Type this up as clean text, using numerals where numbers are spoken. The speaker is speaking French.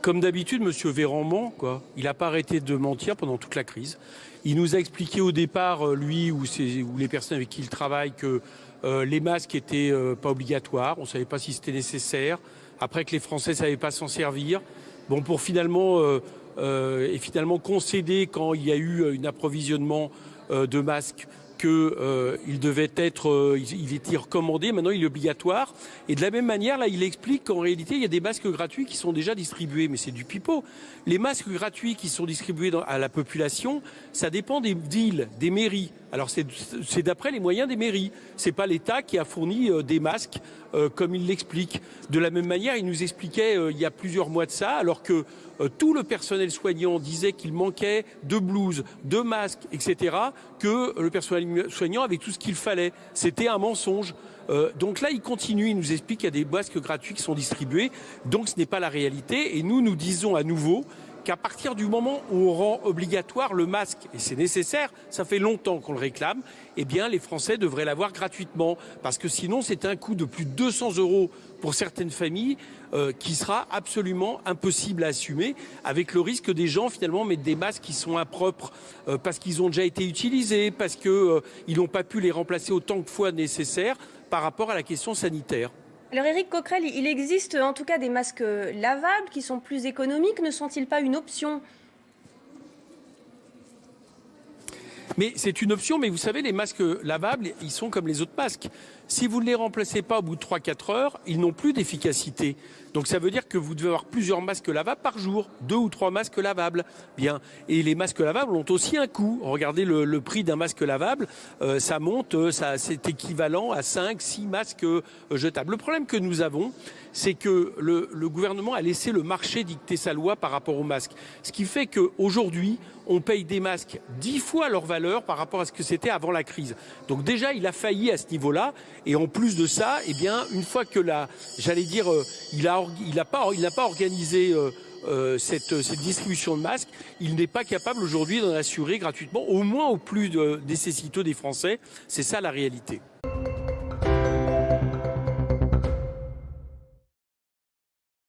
Comme d'habitude, M. Véran ment, quoi. Il n'a pas arrêté de mentir pendant toute la crise. Il nous a expliqué au départ, lui ou les personnes avec qui il travaille, que les masques n'étaient pas obligatoires. On ne savait pas si c'était nécessaire. Après que les Français ne savaient pas s'en servir. Bon, pour finalement concéder quand il y a eu un approvisionnement de masques qu'il devait être, il était recommandé, maintenant il est obligatoire. Et de la même manière, là, il explique qu'en réalité, il y a des masques gratuits qui sont déjà distribués, mais c'est du pipeau. Les masques gratuits qui sont distribués à la population, ça dépend des villes, des mairies. Alors c'est d'après les moyens des mairies. C'est pas l'État qui a fourni des masques comme il l'explique. De la même manière, il nous expliquait il y a plusieurs mois de ça, alors que tout le personnel soignant disait qu'il manquait de blouses, de masques, etc., que le personnel soignant avait tout ce qu'il fallait. C'était un mensonge. Donc là, il continue, il nous explique qu'il y a des masques gratuits qui sont distribués. Donc ce n'est pas la réalité. Et nous disons à nouveau qu'à partir du moment où on rend obligatoire le masque, et c'est nécessaire, ça fait longtemps qu'on le réclame, eh bien les Français devraient l'avoir gratuitement. Parce que sinon, c'est un coût de plus de 200 € pour certaines familles qui sera absolument impossible à assumer, avec le risque que des gens finalement mettent des masques qui sont impropres parce qu'ils ont déjà été utilisés, parce qu'ils n'ont pas pu les remplacer autant de fois nécessaire par rapport à la question sanitaire. Alors Éric Coquerel, il existe en tout cas des masques lavables qui sont plus économiques. Ne sont-ils pas une option ? Mais c'est une option, mais vous savez, les masques lavables, ils sont comme les autres masques. Si vous ne les remplacez pas au bout de 3-4 heures, ils n'ont plus d'efficacité. Donc ça veut dire que vous devez avoir plusieurs masques lavables par jour, 2 ou 3 masques lavables. Bien. Et les masques lavables ont aussi un coût. Regardez le prix d'un masque lavable, ça monte, c'est équivalent à 5-6 masques jetables. Le problème que nous avons, c'est que le gouvernement a laissé le marché dicter sa loi par rapport aux masques. Ce qui fait qu'aujourd'hui, on paye des masques 10 fois leur valeur par rapport à ce que c'était avant la crise. Donc déjà, il a failli à ce niveau-là. Et en plus de ça, eh bien, une fois que il n'a pas organisé cette distribution de masques, il n'est pas capable aujourd'hui d'en assurer gratuitement, au moins au plus nécessiteux des Français. C'est ça la réalité.